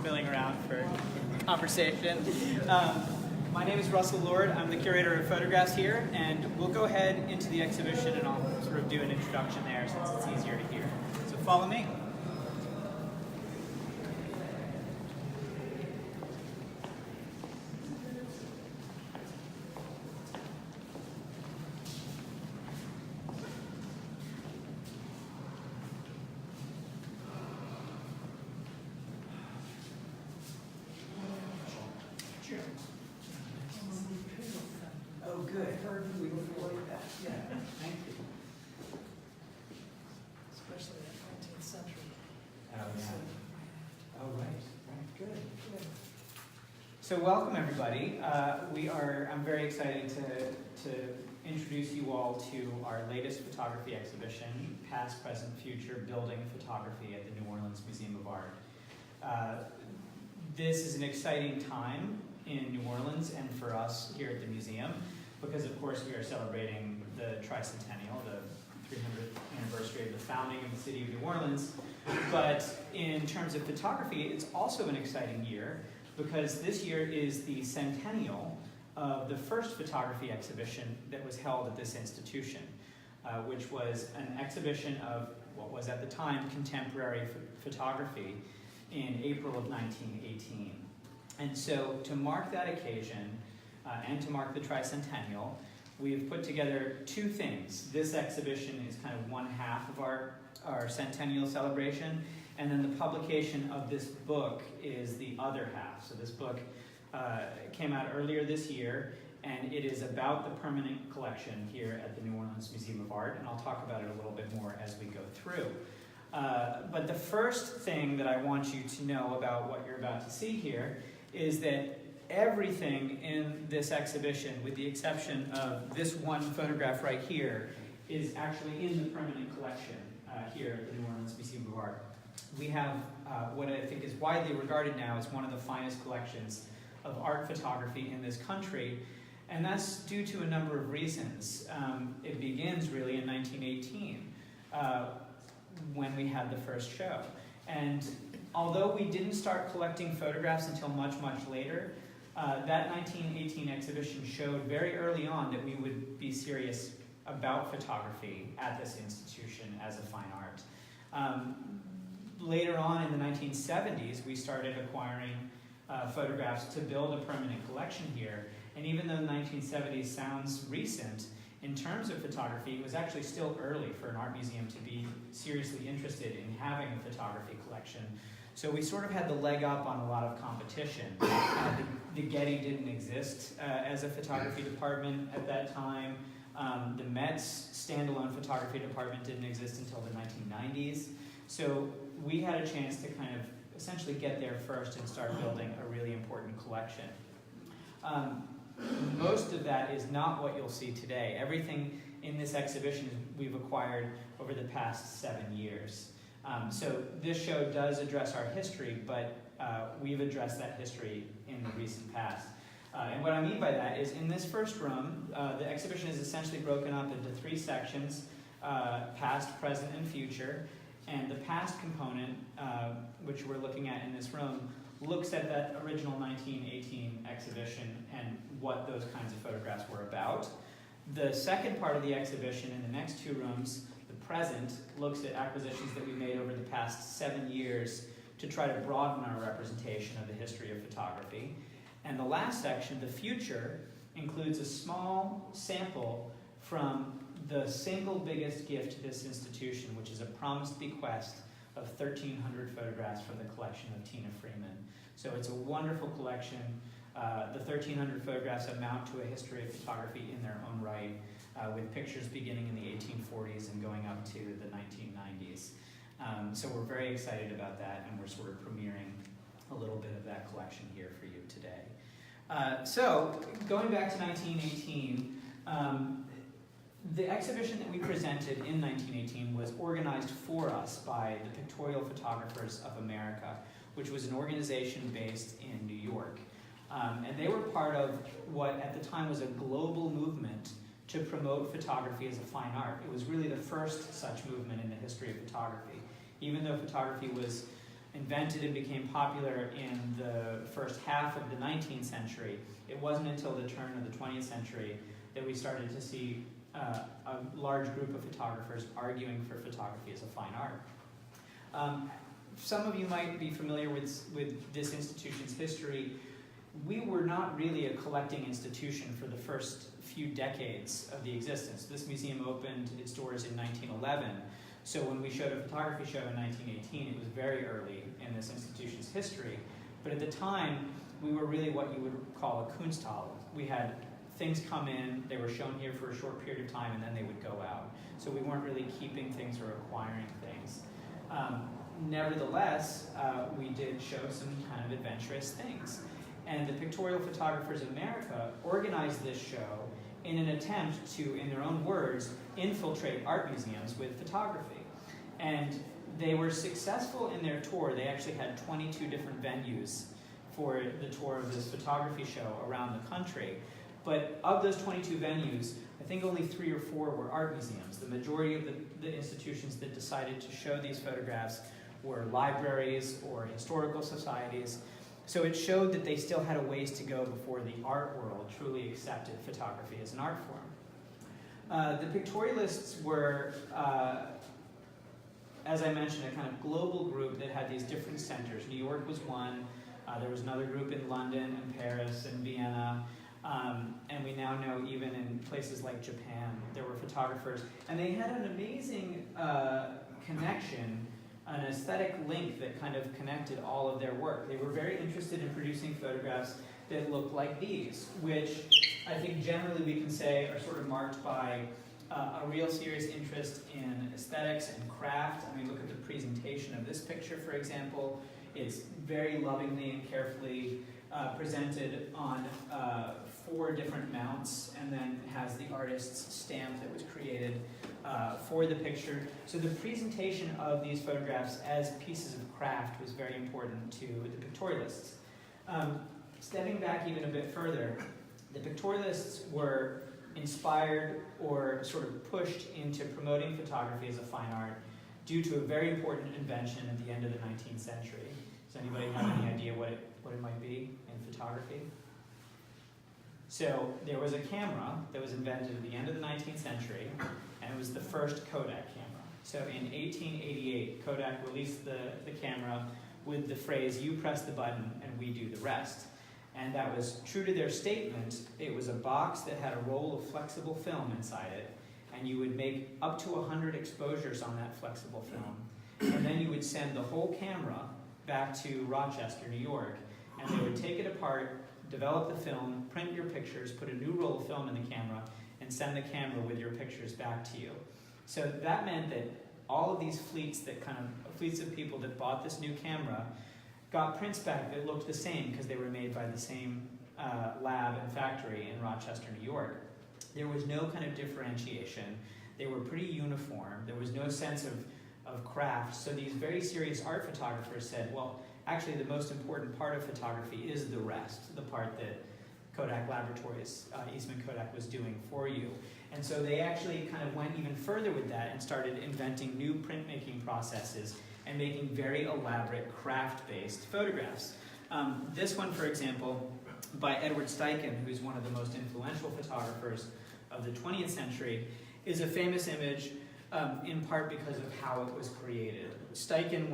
milling around for conversation. My name is Russell Lord. I'm the curator of photographs here, and we'll go ahead into the exhibition and I'll sort of do an introduction there since it's easier to hear. So follow me. Oh, good. We avoid that. Yeah, thank you. Especially in the 19th century. Oh, yeah. Oh, right. Good. So welcome, everybody. I'm very excited to introduce you all to our latest photography exhibition, Past, Present, Future, Building Photography at the New Orleans Museum of Art. This is an exciting time in New Orleans and for us here at the museum, because of course we are celebrating the tricentennial, the 300th anniversary of the founding of the city of New Orleans. But in terms of photography, it's also an exciting year because this year is the centennial of the first photography exhibition that was held at this institution, which was an exhibition of what was at the time contemporary photography in April of 1918. And so to mark that occasion and to mark the tricentennial, we've put together two things. This exhibition is kind of one half of our centennial celebration, and then the publication of this book is the other half. So this book came out earlier this year, and it is about the permanent collection here at the New Orleans Museum of Art, and I'll talk about it a little bit more as we go through. But the first thing that I want you to know about what you're about to see here is that everything in this exhibition, with the exception of this one photograph right here, is actually in the permanent collection here at the New Orleans Museum of Art. We have what I think is widely regarded now as one of the finest collections of art photography in this country, and that's due to a number of reasons. It begins really in 1918 when we had the first show. And although we didn't start collecting photographs until much, much later, that 1918 exhibition showed very early on that we would be serious about photography at this institution as a fine art. Later on in the 1970s, we started acquiring photographs to build a permanent collection here. And even though the 1970s sounds recent, in terms of photography, it was actually still early for an art museum to be seriously interested in having a photography collection. So we sort of had the leg up on a lot of competition. The Getty didn't exist as a photography department at that time. The Met's standalone photography department didn't exist until the 1990s. So we had a chance to kind of essentially get there first and start building a really important collection. Most of that is not what you'll see today. Everything in this exhibition we've acquired over the past 7 years. So this show does address our history, but we've addressed that history in the recent past. And what I mean by that is in this first room, the exhibition is essentially broken up into 3 sections, past, present, and future. And the past component, which we're looking at in this room, looks at that original 1918 exhibition and what those kinds of photographs were about. The second part of the exhibition in the next 2 rooms, the present, looks at acquisitions that we made over the past 7 years to try to broaden our representation of the history of photography. And the last section, the future, includes a small sample from the single biggest gift to this institution, which is a promised bequest of 1,300 photographs from the collection of Tina Freeman. So it's a wonderful collection. The 1,300 photographs amount to a history of photography in their own right, with pictures beginning in the 1840s and going up to the 1990s. So we're very excited about that, and we're sort of premiering a little bit of that collection here for you today. So going back to 1918, the exhibition that we presented in 1918 was organized for us by the Pictorial Photographers of America, which was an organization based in New York. And they were part of what at the time was a global movement to promote photography as a fine art. It was really the first such movement in the history of photography. Even though photography was invented and became popular in the first half of the 19th century. It wasn't until the turn of the 20th century that we started to see a large group of photographers arguing for photography as a fine art. Some of you might be familiar with this institution's history. We were not really a collecting institution for the first few decades of the existence. This museum opened its doors in 1911, so when we showed a photography show in 1918, it was very early in this institution's history. But at the time, we were really what you would call a Kunsthalle. We had things come in, they were shown here for a short period of time, and then they would go out. So we weren't really keeping things or acquiring things. Nevertheless, we did show some kind of adventurous things. And the Pictorial Photographers of America organized this show in an attempt to, in their own words, infiltrate art museums with photography. And they were successful in their tour. They actually had 22 different venues for the tour of this photography show around the country. But of those 22 venues, I think only 3 or 4 were art museums. The majority of the institutions that decided to show these photographs were libraries or historical societies. So it showed that they still had a ways to go before the art world truly accepted photography as an art form. The pictorialists were, as I mentioned, a kind of global group that had these different centers. New York was one. There was another group in London and Paris and Vienna. And we now know even in places like Japan, there were photographers. And they had an amazing connection, an aesthetic link that kind of connected all of their work. They were very interested in producing photographs that looked like these, which I think generally we can say are sort of marked by a real serious interest in aesthetics and craft. I mean, look at the presentation of this picture, for example. It's very lovingly and carefully presented on 4 different mounts, and then has the artist's stamp that was created for the picture. So the presentation of these photographs as pieces of craft was very important to the pictorialists. Stepping back even a bit further, the pictorialists were inspired or sort of pushed into promoting photography as a fine art due to a very important invention at the end of the 19th century. Does anybody have any idea what it might be in photography? So there was a camera that was invented at the end of the 19th century, and it was the first Kodak camera. So in 1888, Kodak released the camera with the phrase, "You press the button and we do the rest." And that was true to their statement. It was a box that had a roll of flexible film inside it, and you would make up to 100 exposures on that flexible film. And then you would send the whole camera back to Rochester, New York, and they would take it apart, develop the film, print your pictures, put a new roll of film in the camera, and send the camera with your pictures back to you. So that meant that all of these fleets of people that bought this new camera got prints back that looked the same because they were made by the same lab and factory in Rochester, New York. There was no kind of differentiation. They were pretty uniform. There was no sense of craft. So these very serious art photographers said, well, actually the most important part of photography is the rest, the part that Kodak Laboratories, Eastman Kodak was doing for you. And so they actually kind of went even further with that and started inventing new printmaking processes and making very elaborate craft-based photographs. This one, for example, by Edward Steichen, who's one of the most influential photographers of the 20th century, is a famous image in part because of how it was created. Steichen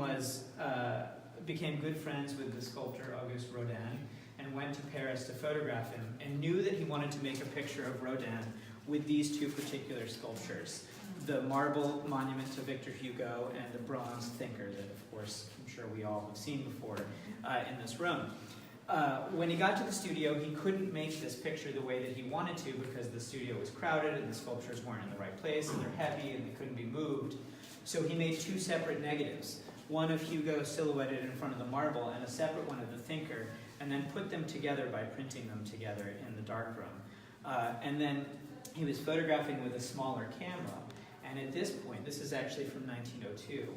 became good friends with the sculptor Auguste Rodin and went to Paris to photograph him and knew that he wanted to make a picture of Rodin with these 2 particular sculptures, the marble monument to Victor Hugo and the bronze thinker that, of course, I'm sure we all have seen before in this room. When he got to the studio, he couldn't make this picture the way that he wanted to because the studio was crowded and the sculptures weren't in the right place and they're heavy and they couldn't be moved. So he made 2 separate negatives, one of Hugo silhouetted in front of the marble and a separate one of the thinker, and then put them together by printing them together in the darkroom. And then he was photographing with a smaller camera. And at this point, this is actually from 1902,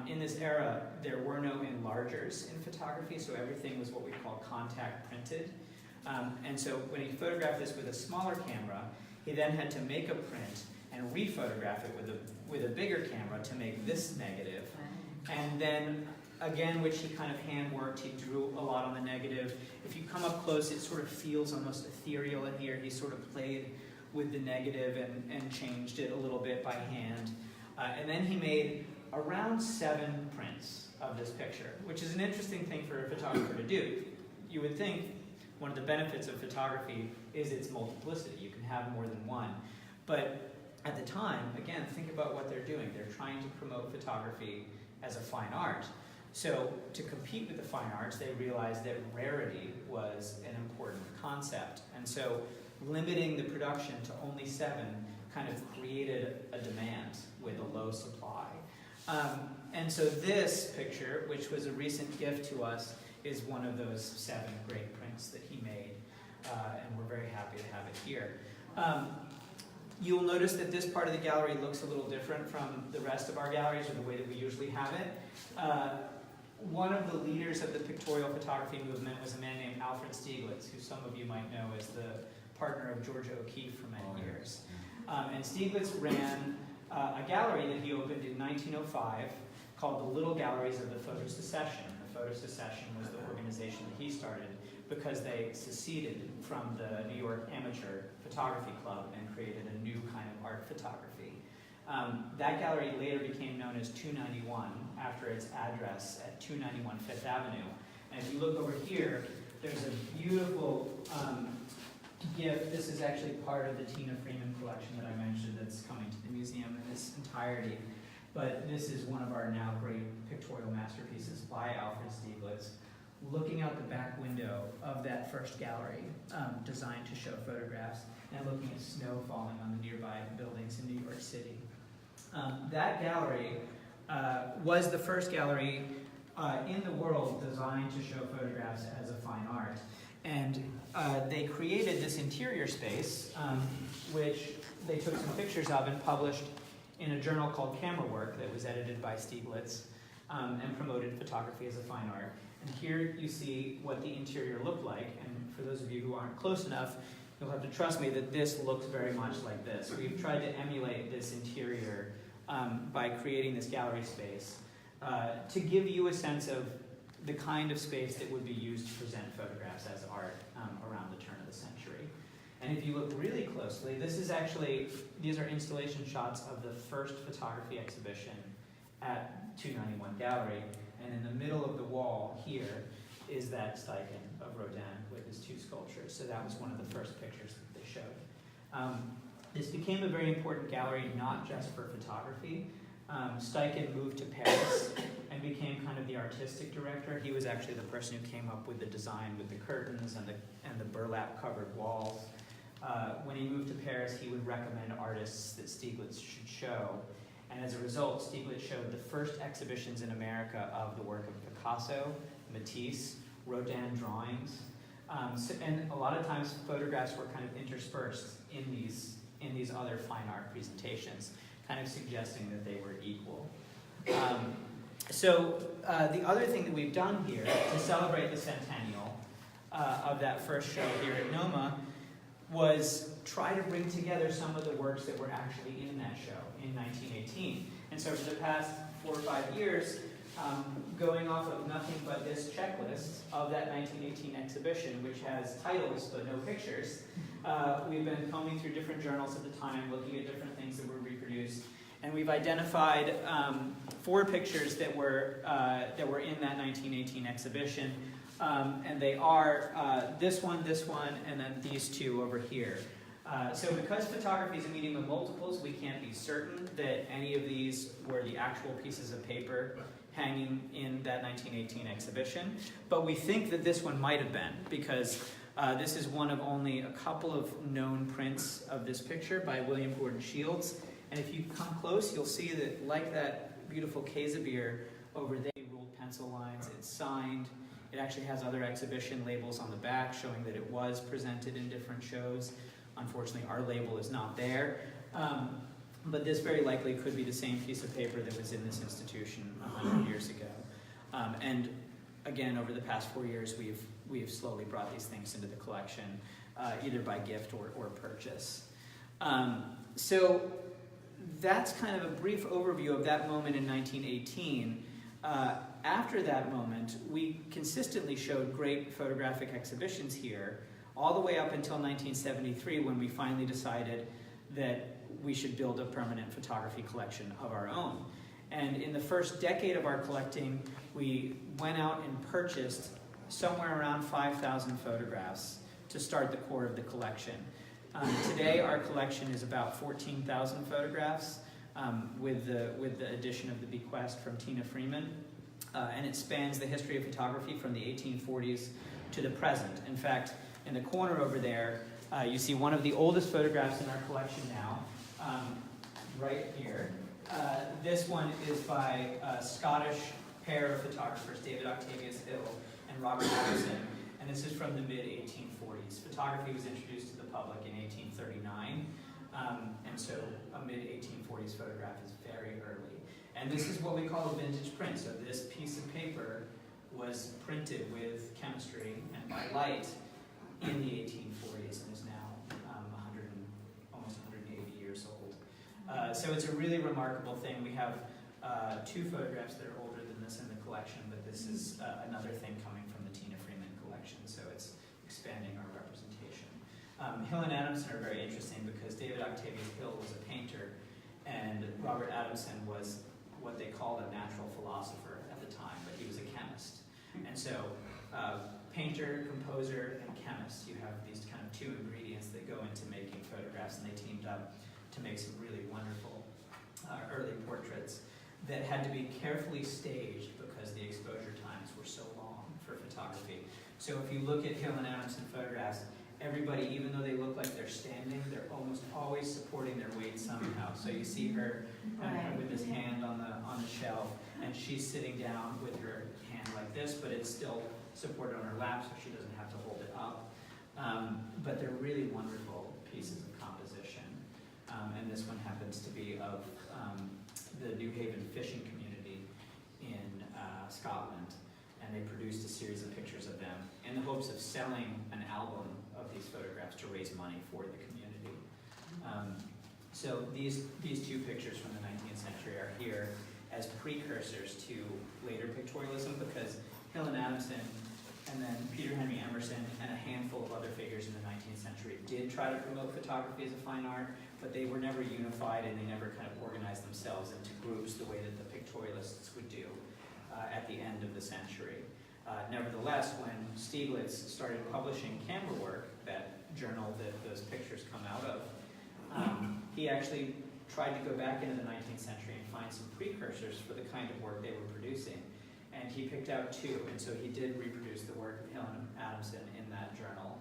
in this era, there were no enlargers in photography, so everything was what we call contact printed. And so when he photographed this with a smaller camera, he then had to make a print and rephotograph it with a bigger camera to make this negative. And then again, which he kind of hand-worked. He drew a lot on the negative. If you come up close, it sort of feels almost ethereal in here. He sort of played with the negative and changed it a little bit by hand. And then he made around 7 prints of this picture, which is an interesting thing for a photographer to do. You would think one of the benefits of photography is its multiplicity. You can have more than one. But at the time, again, think about what they're doing. They're trying to promote photography as a fine art. So to compete with the fine arts, they realized that rarity was an important concept. And so limiting the production to only 7 kind of created a demand with a low supply. And so this picture, which was a recent gift to us, is one of those 7 great prints that he made. And we're very happy to have it here. You'll notice that this part of the gallery looks a little different from the rest of our galleries, or the way that we usually have it. One of the leaders of the pictorial photography movement was a man named Alfred Stieglitz, who some of you might know as the partner of Georgia O'Keeffe for many years. And Stieglitz ran a gallery that he opened in 1905 called the Little Galleries of the Photo Secession. The Photo Secession was the organization that he started because they seceded from the New York Amateur Photography Club and created a new kind of art photography. That gallery later became known as 291 after its address at 291 Fifth Avenue. And if you look over here, there's a beautiful gift. This is actually part of the Tina Freeman collection that I mentioned that's coming to the museum in its entirety. But this is one of our now great pictorial masterpieces by Alfred Stieglitz, looking out the back window of that first gallery, designed to show photographs, and looking at snow falling on the nearby buildings in New York City. That gallery was the first gallery in the world designed to show photographs as a fine art. And they created this interior space, which they took some pictures of and published in a journal called Camera Work that was edited by Stieglitz and promoted photography as a fine art. And here you see what the interior looked like. And for those of you who aren't close enough, you'll have to trust me that this looks very much like this. We've tried to emulate this interior by creating this gallery space to give you a sense of the kind of space that would be used to present photographs as art around the turn of the century. And if you look really closely, these are installation shots of the first photography exhibition at 291 Gallery. And in the middle of the wall here is that Steichen of Rodin with his 2 sculptures. So that was one of the first pictures that they showed. This became a very important gallery, not just for photography. Steichen moved to Paris and became kind of the artistic director. He was actually the person who came up with the design with the curtains and the burlap covered walls. When he moved to Paris, he would recommend artists that Stieglitz should show. And as a result, Stieglitz showed the first exhibitions in America of the work of Picasso, Matisse, Rodin drawings. And a lot of times photographs were kind of interspersed in these other fine art presentations, kind of suggesting that they were equal. So the other thing that we've done here to celebrate the centennial of that first show here at NOMA was try to bring together some of the works that were actually in that show in 1918. And so for the past 4 or 5 years, going off of nothing but this checklist of that 1918 exhibition, which has titles but no pictures, we've been combing through different journals at the time, looking at different things that were reproduced, and we've identified 4 pictures that were in that 1918 exhibition, and they are this one, and then these 2 over here. So because photography is a medium of multiples, we can't be certain that any of these were the actual pieces of paper hanging in that 1918 exhibition, but we think that this one might have been, because this is one of only a couple of known prints of this picture by William Gordon Schultz. And if you come close, you'll see that, like that beautiful Käsebier over there, ruled pencil lines, it's signed. It actually has other exhibition labels on the back showing that it was presented in different shows. Unfortunately, our label is not there. But this very likely could be the same piece of paper that was in this institution 100 years ago. And again, over the past 4 years, we've slowly brought these things into the collection, either by gift or purchase. So that's kind of a brief overview of that moment in 1918. After that moment, we consistently showed great photographic exhibitions here, all the way up until 1973, when we finally decided that we should build a permanent photography collection of our own. And in the first decade of our collecting, we went out and purchased somewhere around 5,000 photographs to start the core of the collection. Today, our collection is about 14,000 photographs with the addition of the bequest from Tina Freeman. And it spans the history of photography from the 1840s to the present. In fact, in the corner over there, you see one of the oldest photographs in our collection now, right here. This one is by a Scottish pair of photographers, David Octavius Hill and Robert Levinson, and this is from the mid-1840s. Photography was introduced to the public in 1839, and so a mid-1840s photograph is very early. And this is what we call a vintage print. So this piece of paper was printed with chemistry and by light in the 1840s and is now almost 180 years old. So it's a really remarkable thing. We have two photographs that are older than this in the collection, but this is another thing coming from the Tina Freeman collection, so it's expanding our representation. Hill and Adamson are very interesting because David Octavius Hill was a painter, and Robert Adamson was what they called a natural philosopher at the time, but he was a chemist. And so, painter, composer, and chemist, you have these kind of two ingredients that go into making photographs, and they teamed up to make some really wonderful early portraits that had to be carefully staged because the exposure times were so long for photography. So if you look at Hill and Adamson photographs, everybody, even though they look like they're standing, they're almost always supporting their weight somehow. So you see her with this hand on the shelf, and she's sitting down with her hand like this, but it's still supported on her lap, so she doesn't have to hold it up. But they're really wonderful pieces of composition. And this one happens to be of the New Haven fishing community in Scotland. And they produced a series of pictures of them in the hopes of selling an album of these photographs to raise money for the community. So these two pictures from the 19th century are here as precursors to later pictorialism, because Hill and Adamson and then Peter Henry Emerson and a handful of other figures in the 19th century did try to promote photography as a fine art, but they were never unified and they never kind of organized themselves into groups the way that the pictorialists would do at the end of the century. Nevertheless, when Stieglitz started publishing camera work, that journal that those pictures come out of, he actually tried to go back into the 19th century and find some precursors for the kind of work they were producing. And he picked out two, and so he did reproduce the work of Hill and Adamson in that journal,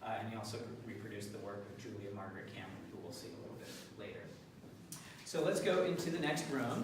and he also reproduced the work of Julia Margaret Cameron, who we'll see a little bit later. So let's go into the next room.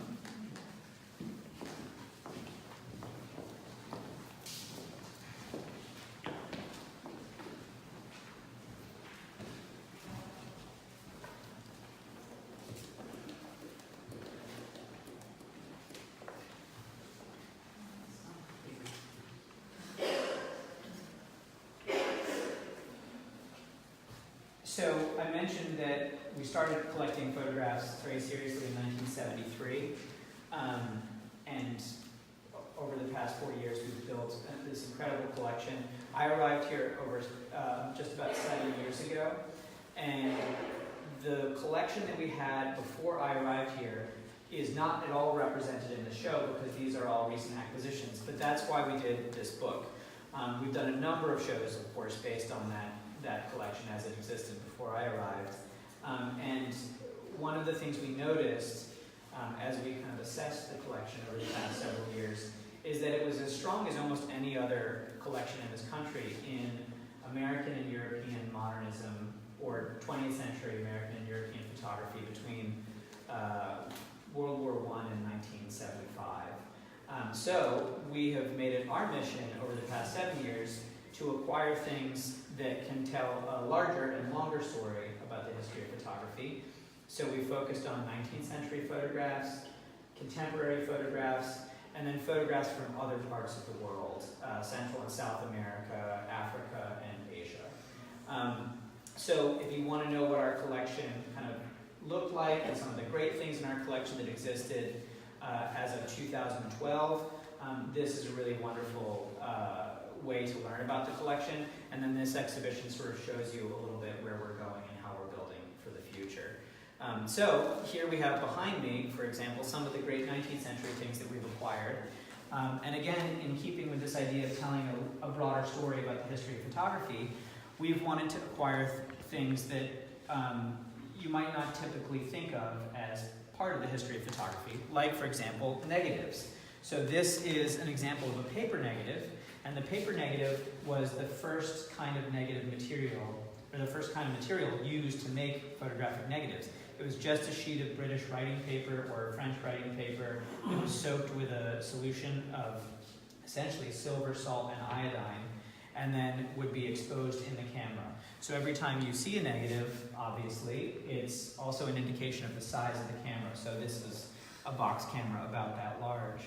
So I mentioned that we started collecting photographs very seriously in 1973, and over the past 4 years we've built this incredible collection. I arrived here over just about 7 years ago, and the collection that we had before I arrived here is not at all represented in the show because these are all recent acquisitions, but that's why we did this book. We've done a number of shows, of course, based on that collection as it existed before I arrived. And one of the things we noticed as we kind of assessed the collection over the past several years is that it was as strong as almost any other collection in this country in American and European modernism, or 20th century American and European photography between World War I and 1975. So we have made it our mission over the past 7 years to acquire things that can tell a larger and longer story about the history of photography. So we focused on 19th century photographs, contemporary photographs, and then photographs from other parts of the world, Central and South America, Africa, and Asia. So if you want to know what our collection kind of looked like and some of the great things in our collection that existed as of 2012, this is a really wonderful way to learn about the collection. And then this exhibition sort of shows you a little bit where we're going and how we're building for the future. So here we have behind me, for example, some of the great 19th century things that we've acquired. And again, in keeping with this idea of telling a broader story about the history of photography, we've wanted to acquire things that you might not typically think of as part of the history of photography, like, for example, negatives. So this is an example of a paper negative, and the paper negative was the first kind of negative material, or the first kind of material used to make photographic negatives. It was just a sheet of British writing paper or French writing paper. It was soaked with a solution of essentially silver, salt, and iodine, and then would be exposed in the camera. So every time you see a negative, obviously, it's also an indication of the size of the camera. So this is a box camera about that large.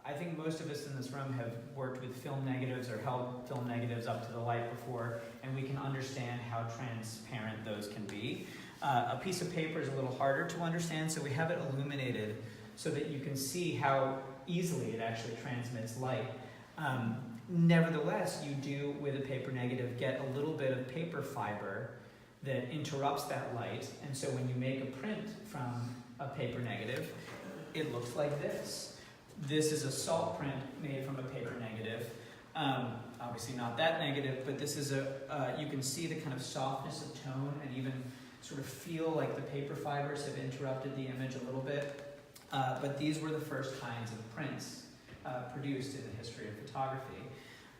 I think most of us in this room have worked with film negatives or held film negatives up to the light before, and we can understand how transparent those can be. A piece of paper is a little harder to understand, so we have it illuminated so that you can see how easily it actually transmits light. Nevertheless, you do, with a paper negative, get a little bit of paper fiber that interrupts that light, and so when you make a print from a paper negative, it looks like this. This is a salt print made from a paper negative. Obviously not that negative, but this is you can see the kind of softness of tone and even sort of feel like the paper fibers have interrupted the image a little bit. But these were the first kinds of prints produced in the history of photography.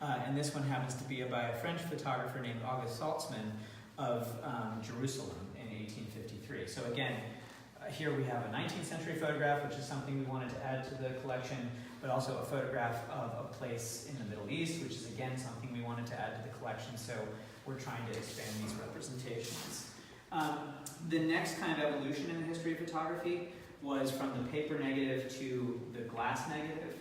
And this one happens to be by a French photographer named Auguste Saltzman of Jerusalem in 1853. So again, here we have a 19th century photograph, which is something we wanted to add to the collection, but also a photograph of a place in the Middle East, which is again something we wanted to add to the collection, so we're trying to expand these representations. The next kind of evolution in the history of photography was from the paper negative to the glass negative.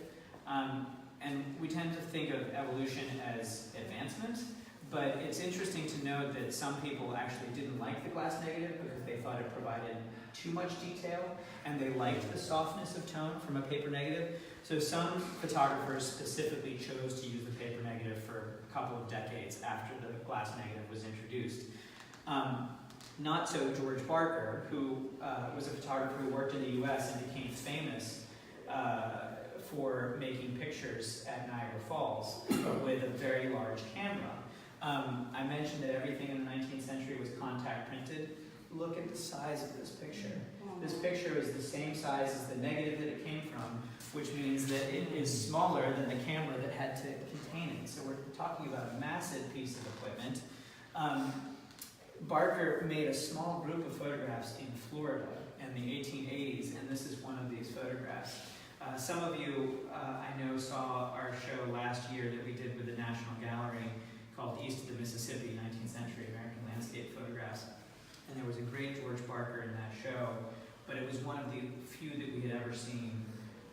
And we tend to think of evolution as advancement, but it's interesting to note that some people actually didn't like the glass negative because they thought it provided too much detail, and they liked the softness of tone from a paper negative. So some photographers specifically chose to use the paper negative for a couple of decades after the glass negative was introduced. Not so George Barker, who was a photographer who worked in the US and became famous for making pictures at Niagara Falls with a very large camera. I mentioned that everything in the 19th century was contact printed. Look at the size of this picture. This picture is the same size as the negative that it came from, which means that it is smaller than the camera that had to contain it. So we're talking about a massive piece of equipment. Barker made a small group of photographs in Florida in the 1880s, and this is one of these photographs. Some of you, I know, saw our show last year that we did with the National Gallery called East of the Mississippi, 19th Century American Landscape Photographs. And there was a great George Barker in that show, but it was one of the few that we had ever seen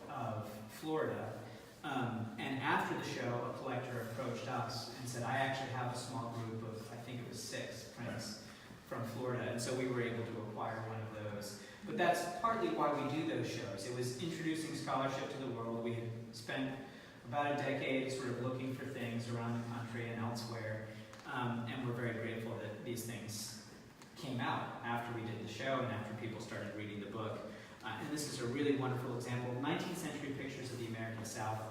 of Florida. And after the show, a collector approached us and said, I actually have a small group of, I think it was 6 prints from Florida, and so we were able to acquire one of those. But that's partly why we do those shows. It was introducing scholarship to the world. We had spent about a decade sort of looking for things around the country and elsewhere, and we're very grateful that these things came out after we did the show and after people started reading the book. And this is a really wonderful example. 19th century pictures of the American South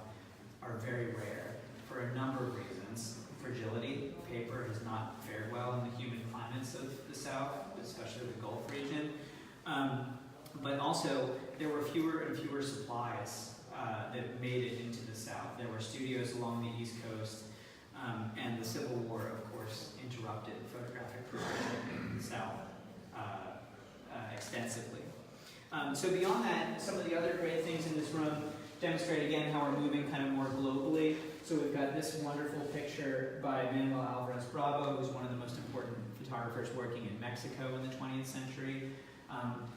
are very rare for a number of reasons. Fragility. Paper has not fared well in the humid climates of the South, especially the Gulf region. But also, there were fewer and fewer supplies that made it into the South. There were studios along the East Coast, and the Civil War, of course, interrupted photographic production in the South extensively. So beyond that, some of the other great things in this room demonstrate again how we're moving kind of more globally. So we've got this wonderful picture by Manuel Alvarez Bravo, who's one of the most important photographers working in Mexico in the 20th century,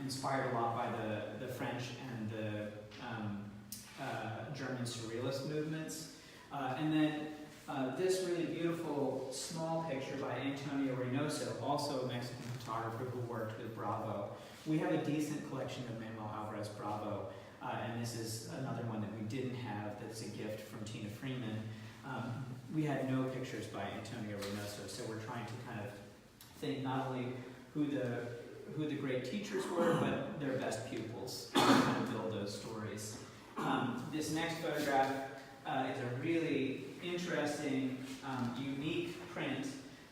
inspired a lot by the French and the German Surrealist movements. And then this really beautiful small picture by Antonio Reynoso, also a Mexican photographer who worked with Bravo. We have a decent collection of Manuel Alvarez Bravo. and this is another one that we didn't have that's a gift from Tina Freeman. We had no pictures by Antonio Reynoso, so we're trying to kind of think not only who the great teachers were, but their best pupils, and kind of build those stories. This next photograph is a really interesting, unique print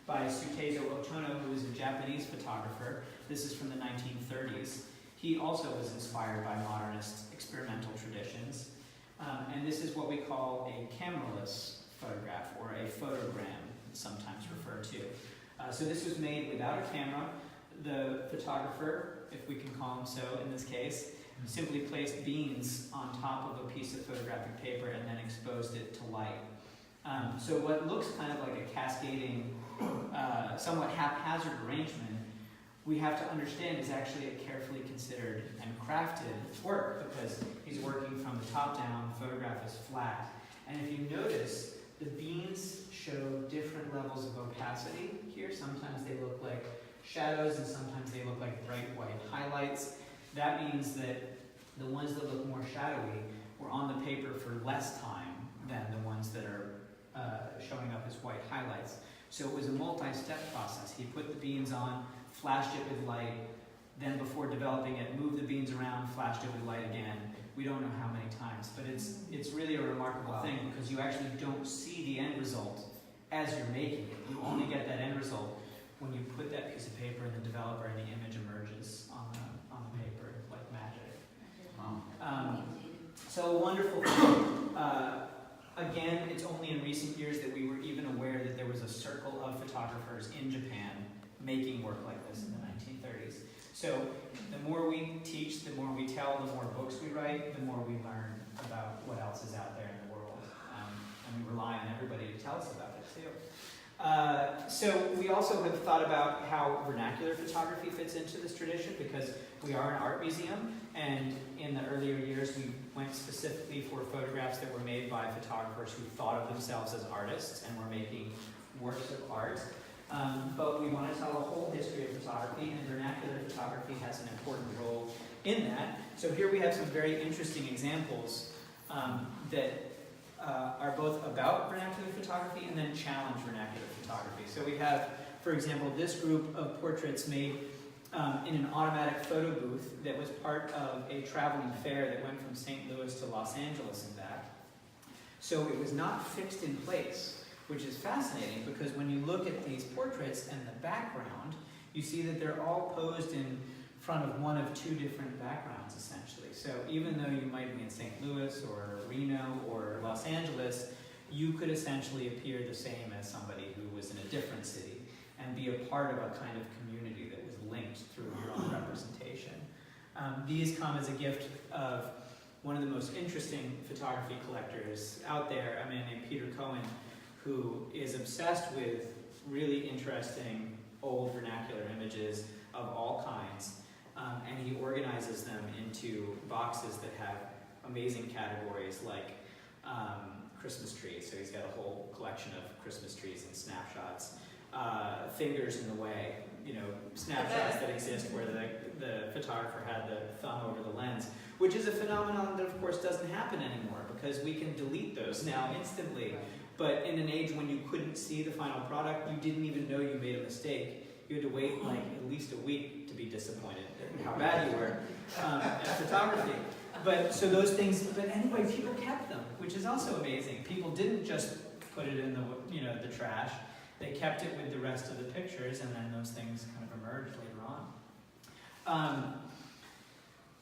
by Sutezo Otono, who is a Japanese photographer. This is from the 1930s. He also was inspired by modernist experimental traditions. And this is what we call a cameraless photograph, or a photogram, sometimes referred to. So this was made without a camera. The photographer, if we can call him so in this case, simply placed beans on top of a piece of photographic paper and then exposed it to light. So what looks kind of like a cascading, somewhat haphazard arrangement, we have to understand is actually a carefully considered and crafted work, because he's working from the top down, the photograph is flat. And if you notice, the beans show different levels of opacity here. Sometimes they look like shadows and sometimes they look like bright white highlights. That means that the ones that look more shadowy were on the paper for less time than the ones that are showing up as white highlights. So it was a multi-step process. He put the beans on, flashed it with light, then before developing it, moved the beans around, flashed it with light again. We don't know how many times, but it's really a remarkable thing, because you actually don't see the end result as you're making it. You only get that end result when you put that piece of paper in the developer and the image emerges on the paper like magic. So a wonderful thing. Again, it's only in recent years that we were even aware that there was a circle of photographers in Japan making work like this in the 1930s. So the more we teach, the more we tell, the more books we write, the more we learn about what else is out there in the world. And we rely on everybody to tell us about it too. So we also have thought about how vernacular photography fits into this tradition, because we are an art museum, and in the earlier years we went specifically for photographs that were made by photographers who thought of themselves as artists and were making works of art. But we want to tell the whole history of photography, and vernacular photography has an important role in that. So here we have some very interesting examples that are both about vernacular photography and then challenge vernacular photography. So we have, for example, this group of portraits made in an automatic photo booth that was part of a traveling fair that went from St. Louis to Los Angeles and back. So it was not fixed in place, which is fascinating, because when you look at these portraits and the background, you see that they're all posed in front of one of two different backgrounds, essentially. So even though you might be in St. Louis or Reno or Los Angeles, you could essentially appear the same as somebody who was in a different city and be a part of a kind of community that was linked through your own representation. These come as a gift of one of the most interesting photography collectors out there, a man named Peter Cohen, who is obsessed with really interesting old vernacular images of all kinds, and he organizes them into boxes that have amazing categories like Christmas trees. So he's got a whole collection of Christmas trees and snapshots. Fingers in the way, snapshots that exist where the photographer had the thumb over the lens, which is a phenomenon that of course doesn't happen anymore, because we can delete those now instantly. But in an age when you couldn't see the final product, you didn't even know you made a mistake. You had to wait like at least a week to be disappointed at how bad you were at photography. But so those things, but anyway, people kept them, which is also amazing. People didn't just put it in the trash. They kept it with the rest of the pictures, and then those things kind of emerged later on.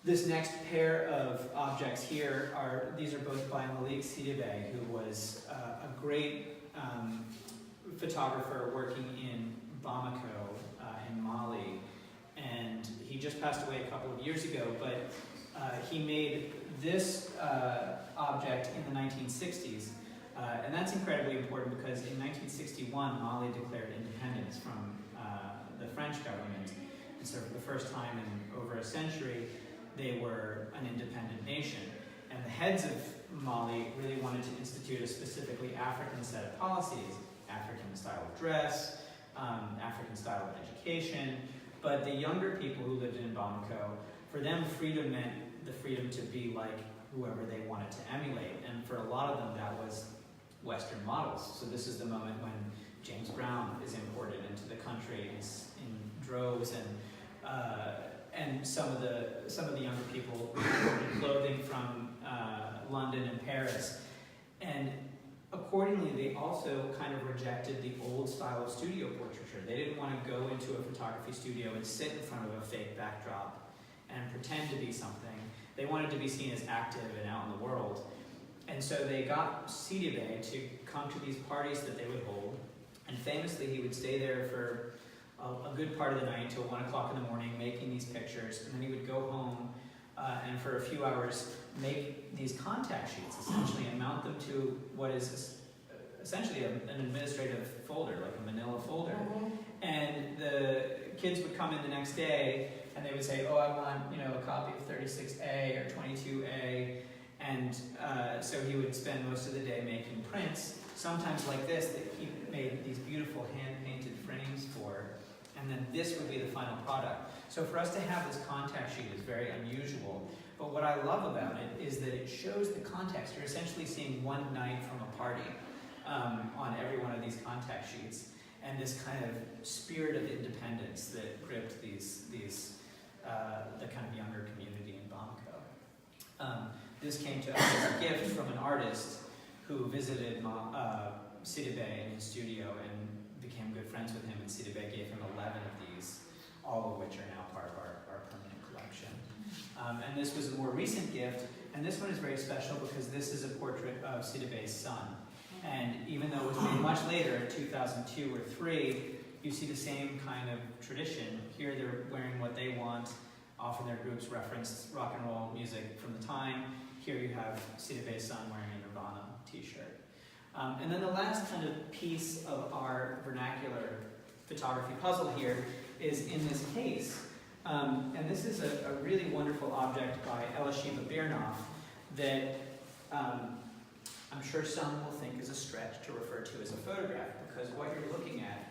This next pair of objects here these are both by Malik Sidibé, who was a great photographer working in Bamako in Mali, and he just passed away a couple of years ago, but he made this object in the 1960s, and that's incredibly important because in 1961 Mali declared independence from the French government, and so for the first time in over a century they were an independent nation, and the heads of Mali really wanted to institute a specifically African set of policies, African style of dress, African style of education, but the younger people who lived in Bamako, for them freedom meant the freedom to be like whoever they wanted to emulate. And for a lot of them, that was Western models. So this is the moment when James Brown is imported into the country in droves, and some of the younger people imported clothing from London and Paris. And accordingly, they also kind of rejected the old style of studio portraiture. They didn't want to go into a photography studio and sit in front of a fake backdrop and pretend to be something. They wanted to be seen as active and out in the world. And so they got Sidibe to come to these parties that they would hold. And famously, he would stay there for a good part of the night until 1 o'clock in the morning, making these pictures. And then he would go home and for a few hours make these contact sheets, essentially, and mount them to what is essentially an administrative folder, like a manila folder. And the kids would come in the next day and they would say, oh, I want, a copy of 36A or 22A. And so he would spend most of the day making prints, sometimes like this, that he made these beautiful hand-painted frames for. And then this would be the final product. So for us to have this contact sheet is very unusual. But what I love about it is that it shows the context. You're essentially seeing one night from a party on every one of these contact sheets. And this kind of spirit of independence that gripped the kind of younger community in Bamako. This came to us as a gift from an artist who visited Sidibe in his studio and became good friends with him, and Sidibe gave him 11 of these, all of which are now part of our permanent collection. And this was a more recent gift, and this one is very special because this is a portrait of Sidibe's son. And even though it was made much later, in 2002 or 3, you see the same kind of tradition. Here they're wearing what they want. Often their groups reference rock and roll music from the time. Here you have Sidibe's son wearing a Nirvana t-shirt. And then the last kind of piece of our vernacular photography puzzle here is in this case. And this is a really wonderful object by Elishiba Birnoff that I'm sure some will think is a stretch to refer to as a photograph, because what you're looking at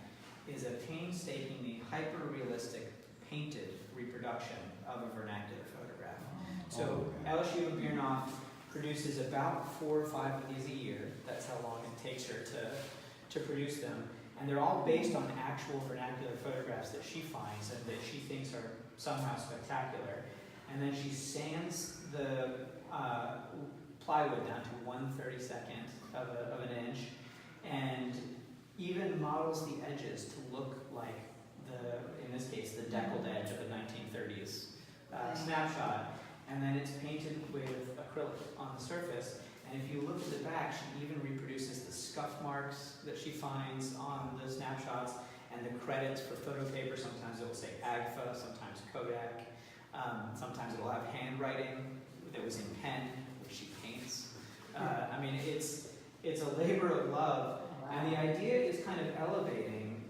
is a painstakingly hyper-realistic painted reproduction of a vernacular photograph. So Elishiba Birnoff produces about 4 or 5 of these a year. That's how long it takes her to produce them. And they're all based on actual vernacular photographs that she finds and that she thinks are somehow spectacular. And then she sands the plywood down to 1/32 of an inch, and even models the edges to look like in this case, the deckled edge of a 1930s snapshot. And then it's painted with acrylic on the surface. And if you look at the back, she even reproduces the scuff marks that she finds on the snapshots and the credits for photo paper. Sometimes it will say Agfa, sometimes Kodak. Sometimes it will have handwriting that was in pen, which she paints. I mean, it's a labor of love. And the idea is kind of elevating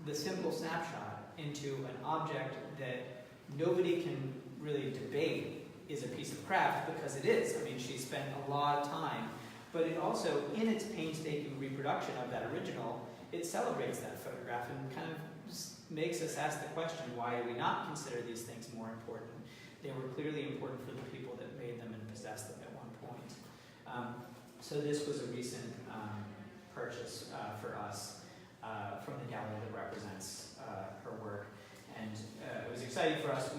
the simple snapshot into an object that nobody can really debate is a piece of craft, because it is. I mean, she spent a lot of time, but it also, in its painstaking reproduction of that original, it celebrates that photograph and kind of makes us ask the question, why do we not consider these things more important? They were clearly important for the people that made them and possessed them at one point. So this was a recent purchase for us from the gallery that represents her work. And it was exciting for us.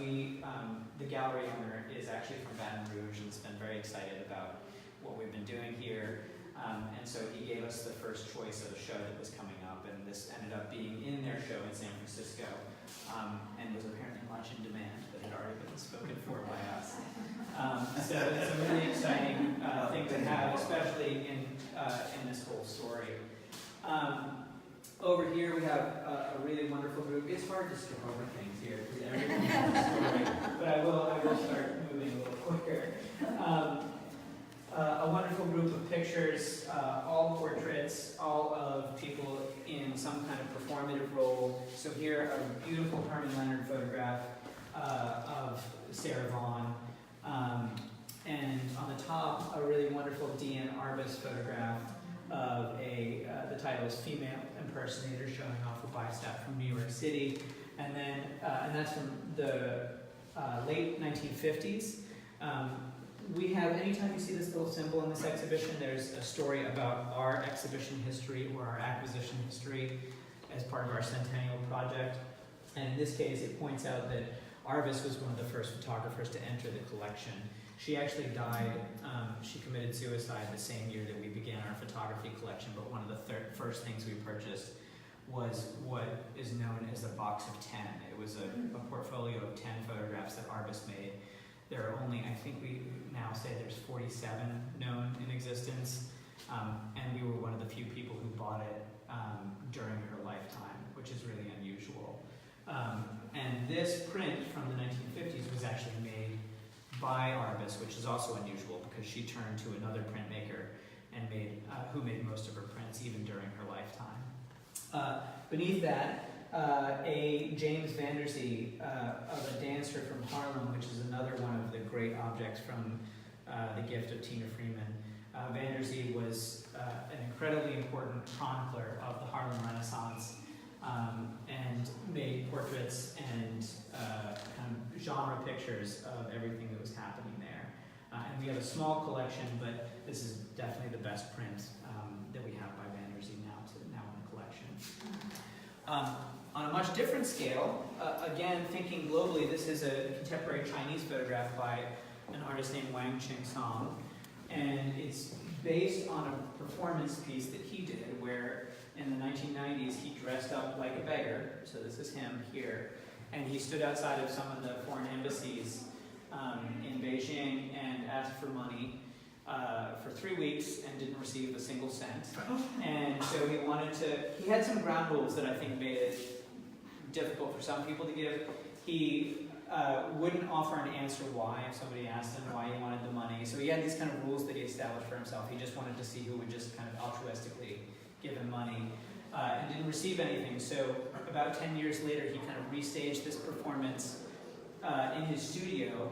The gallery owner is actually from Baton Rouge and has been very excited about what we've been doing here. And so he gave us the first choice of a show that was coming up, and this ended up being in their show in San Francisco, and was apparently much in demand, but had already been spoken for by us. So it's a really exciting thing to have, especially in this whole story. Over here we have a really wonderful group. It's hard to skip over things here because everything has a story, but I will start moving a little quicker. A wonderful group of pictures, all portraits, all of people in some kind of performative role. So here, a beautiful Herman Leonard photograph of Sarah Vaughan. And on the top, a really wonderful Deanne Arbus photograph of the title is Female Impersonator, showing off a bystaff from New York City. And then, and that's from the late 1950s. We have, anytime you see this little symbol in this exhibition, there's a story about our exhibition history or our acquisition history as part of our centennial project. And in this case, it points out that Arvis was one of the first photographers to enter the collection. She actually died, she committed suicide the same year that we began our photography collection, but one of the first things we purchased was what is known as a box of 10. It was a portfolio of 10 photographs that Arvis made. There are only, I think we now say there's 47 known in existence, and we were one of the few people who bought it during her lifetime, which is really unusual. And this print from the 1950s was actually made by Arvis, which is also unusual because she turned to another printmaker and who made most of her prints even during her lifetime. Beneath that, a James Vanderzee of a dancer from Harlem, which is another one of the great objects from the gift of Tina Freeman. Vanderzee was an incredibly important chronicler of the Harlem Renaissance and made portraits and kind of genre pictures of everything that was happening there. And we have a small collection, but this is definitely the best print that we have by Vanderzee now in the collection. On a much different scale, again, thinking globally, this is a contemporary Chinese photograph by an artist named Wang Qingsong, and it's based on a performance piece that he did where in the 1990s he dressed up like a beggar, so this is him here, and he stood outside of some of the foreign embassies in Beijing and asked for money for 3 weeks and didn't receive a single cent. And so he had some ground rules that I think made it difficult for some people to give. He wouldn't offer an answer why if somebody asked him why he wanted the money. So he had these kind of rules that he established for himself. He just wanted to see who would just kind of altruistically give him money and didn't receive anything. So about 10 years later, he kind of restaged this performance in his studio.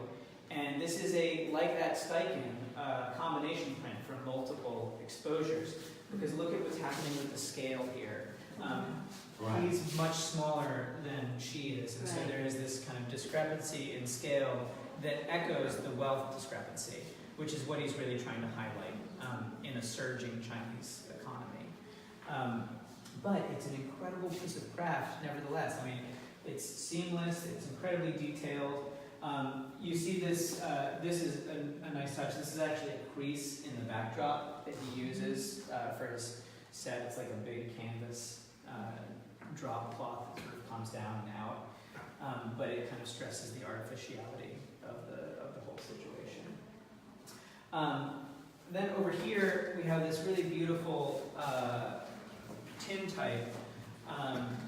And this is like that Steichen combination print from multiple exposures. Because look at what's happening with the scale here. He's much smaller than she is, and so there is this kind of discrepancy in scale that echoes the wealth discrepancy, which is what he's really trying to highlight in a surging Chinese economy. But it's an incredible piece of craft, nevertheless. I mean, it's seamless, it's incredibly detailed. You see this, this is a nice touch. This is actually a crease in the backdrop that he uses for his set. It's like a big canvas drop cloth that sort of comes down and out, but it kind of stresses the artificiality of the whole situation. Then over here we have this really beautiful tintype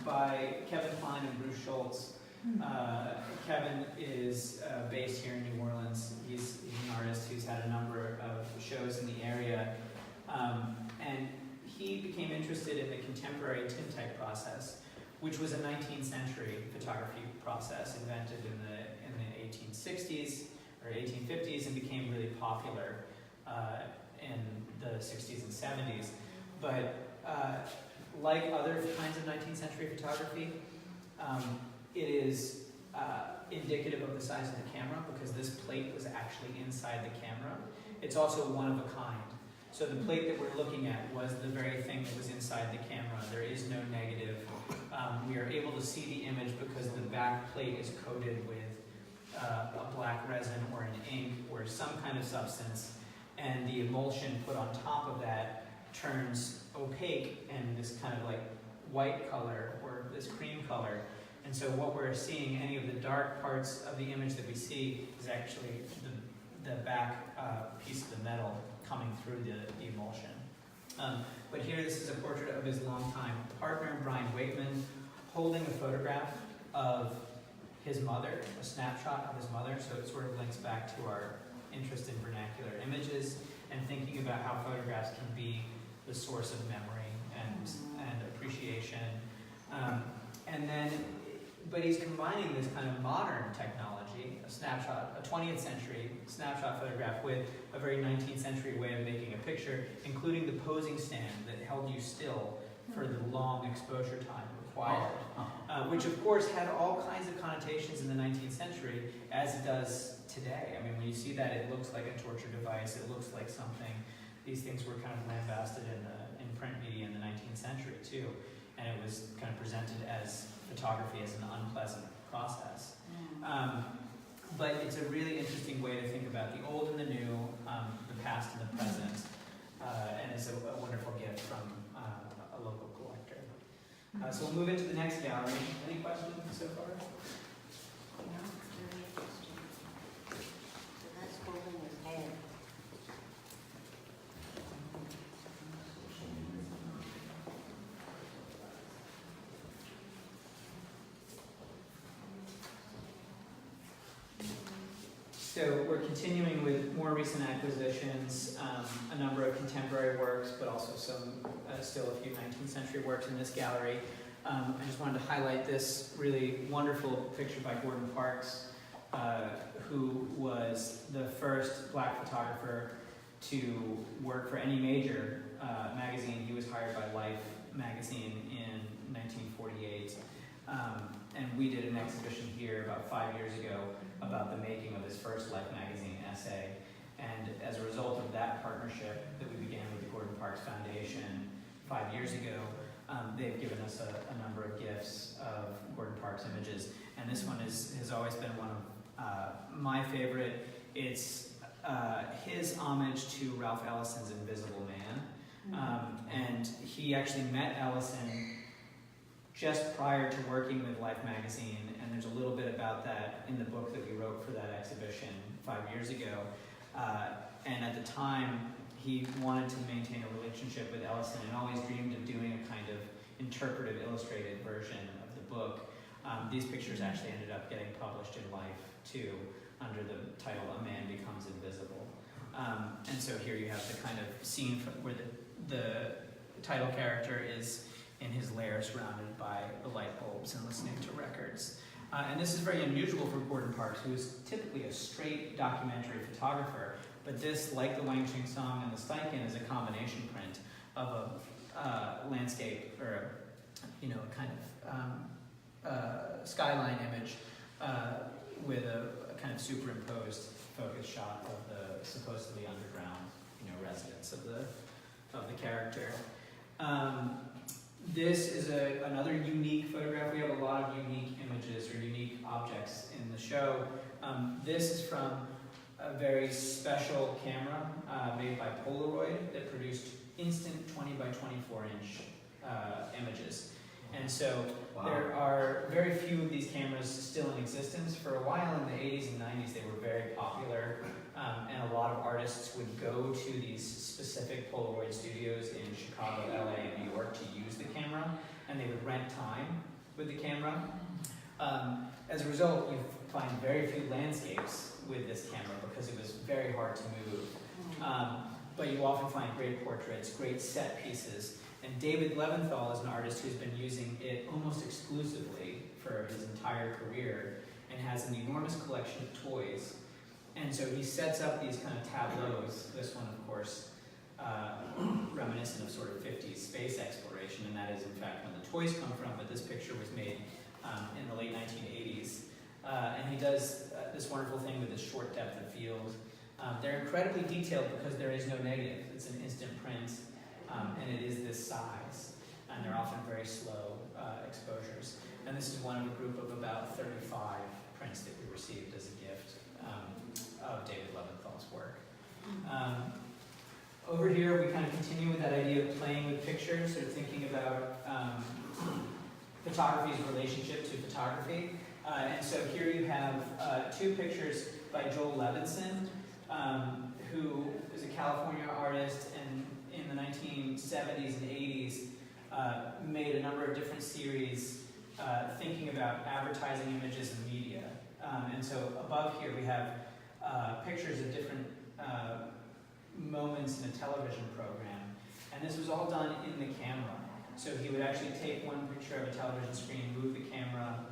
by Kevin Klein and Bruce Schultz. Kevin is based here in New Orleans. He's an artist who's had a number of shows in the area, and he became interested in the contemporary tintype process, which was a 19th century photography process invented in the 1860s or 1850s and became really popular in the 60s and 70s. But like other kinds of 19th century photography, it is indicative of the size of the camera because this plate was actually inside the camera. It's also one of a kind. So the plate that we're looking at was the very thing that was inside the camera. There is no negative. We are able to see the image because the back plate is coated with a black resin or an ink or some kind of substance, and the emulsion put on top of that turns opaque and this kind of like white color or this cream color. And so what we're seeing, any of the dark parts of the image that we see is actually the back piece of the metal coming through the emulsion. But here this is a portrait of his longtime partner, Brian Wakeman, holding a photograph of his mother, a snapshot of his mother, so it sort of links back to our interest in vernacular images and thinking about how photographs can be the source of memory and appreciation. But he's combining this kind of modern technology, a snapshot, a 20th century snapshot photograph with a very 19th century way of making a picture, including the posing stand that held you still for the long exposure time required, which of course had all kinds of connotations in the 19th century, as it does today. I mean, when you see that, it looks like a torture device, it looks like something. These things were kind of lambasted in print media in the 19th century too, and it was kind of presented as photography as an unpleasant process. But it's a really interesting way to think about the old and the new, the past and the present, and it's a wonderful gift from a local collector. So we'll move into the next gallery. Any questions so far? No, it's very interesting. So that's holding his head. So we're continuing with more recent acquisitions, a number of contemporary works, but also some, still a few 19th century works in this gallery. I just wanted to highlight this really wonderful picture by Gordon Parks, who was the first black photographer to work for any major magazine. He was hired by Life magazine in 1948. And we did an exhibition here about 5 years ago about the making of his first Life magazine essay. And as a result of that partnership that we began with the Gordon Parks Foundation 5 years ago, they've given us a number of gifts of Gordon Parks images. And this one has always been one of my favorite. It's his homage to Ralph Ellison's Invisible Man. And he actually met Ellison just prior to working with Life magazine, and there's a little bit about that in the book that we wrote for that exhibition 5 years ago. And at the time, he wanted to maintain a relationship with Ellison and always dreamed of doing a kind of interpretive, illustrated version of the book. These pictures actually ended up getting published in Life too, under the title "A Man Becomes Invisible." And so here you have the kind of scene where the title character is in his lair surrounded by the light bulbs and listening to records. And this is very unusual for Gordon Parks, who is typically a straight documentary photographer, but this, like the Wang Ching Song and the Steichen, is a combination print of a landscape, or a kind of skyline image with a kind of superimposed focus shot of the supposedly underground residence of the character. This is another unique photograph. We have a lot of unique images or unique objects in the show. This is from a very special camera made by Polaroid that produced instant 20 by 24 inch images. And so there are very few of these cameras still in existence. For a while in the 80s and 90s, they were very popular. And a lot of artists would go to these specific Polaroid studios in Chicago, LA, and New York to use the camera, and they would rent time with the camera. As a result, you find very few landscapes with this camera because it was very hard to move. But you often find great portraits, great set pieces. And David Leventhal is an artist who's been using it almost exclusively for his entire career and has an enormous collection of toys. And so he sets up these kind of tableaus, this one of course reminiscent of sort of 50s space exploration, and that is in fact when the toys come from, but this picture was made in the late 1980s. And he does this wonderful thing with this short depth of field. They're incredibly detailed because there is no negative. It's an instant print, and it is this size, and they're often very slow exposures. And this is one of a group of about 35 prints that we received as a gift of David Leventhal's work. Over here, we kind of continue with that idea of playing with pictures, or thinking about photography's relationship to photography. And so here you have two pictures by Joel Levinson, who is a California artist, and in the 1970s and 80s made a number of different series thinking about advertising images and media. And so above here we have pictures of different moments in a television program. And this was all done in the camera. So he would actually take one picture of a television screen, move the camera,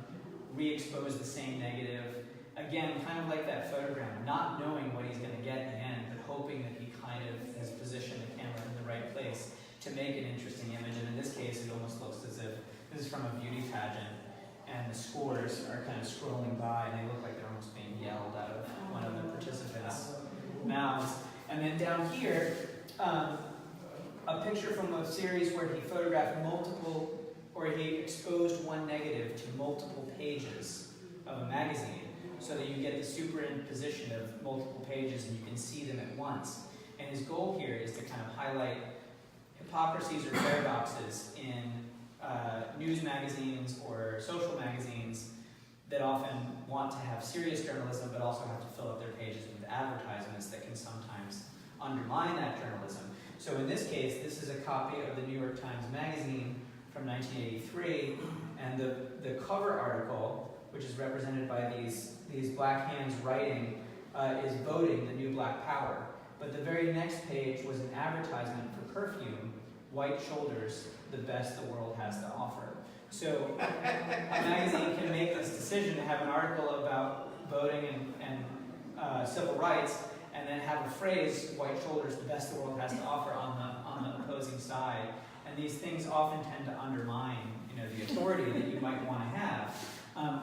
re-expose the same negative. Again, kind of like that photogram, not knowing what he's going to get in the end, but hoping that he kind of has positioned the camera in the right place to make an interesting image. And in this case, it down here, a picture from a series where he photographed multiple, or he exposed one negative to multiple pages of a magazine, so that you get the superimposition of multiple pages and you can see them at once. And his goal here is to kind of highlight hypocrisies or paradoxes in news magazines or social magazines that often want to have serious journalism but also have to fill up their pages with advertisements that can sometimes undermine that journalism. So in this case, this is a copy of the New York Times Magazine from 1983, and the cover article, which is represented by these black hands writing, is voting the new black power. But the very next page was an advertisement for perfume, White Shoulders, the best the world has to offer. So a magazine can make this decision to have an article about voting and civil rights, and then have a phrase, White Shoulders, the best the world has to offer, on the opposing side. And these things often tend to undermine, the authority that you might want to have.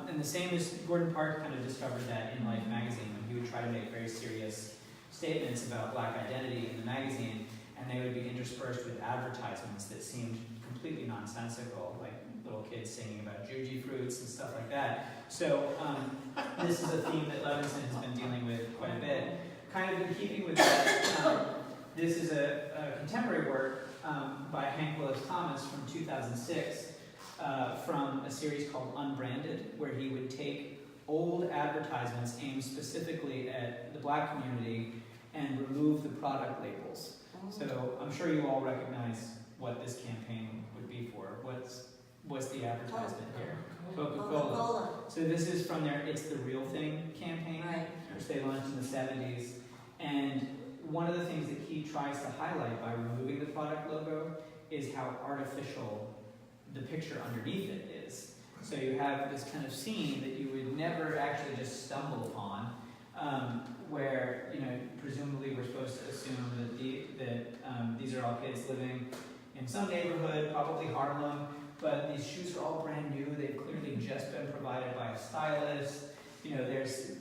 And the same as Gordon Park kind of discovered that in Life magazine, when he would try to make very serious statements about black identity in the magazine, and they would be interspersed with advertisements that seemed completely nonsensical, like little kids singing about juji fruits and stuff like that. So this is a theme that Levinson has been dealing with quite a bit. Kind of in keeping with that, this is a contemporary work by Hank Willis Thomas from 2006, from a series called Unbranded, where he would take old advertisements aimed specifically at the black community and remove the product labels. So I'm sure you all recognize what this campaign would be for. What's the advertisement here? Coca-Cola. So this is from their It's the Real Thing campaign, Right. which they launched in the 70s. And one of the things that he tries to highlight by removing the product logo is how artificial the picture underneath it is. So you have this kind of scene that you would never actually just stumble upon, where presumably we're supposed to assume that these are all kids living in some neighborhood, probably Harlem, but these shoes are all brand new. They've clearly just been provided by a stylist.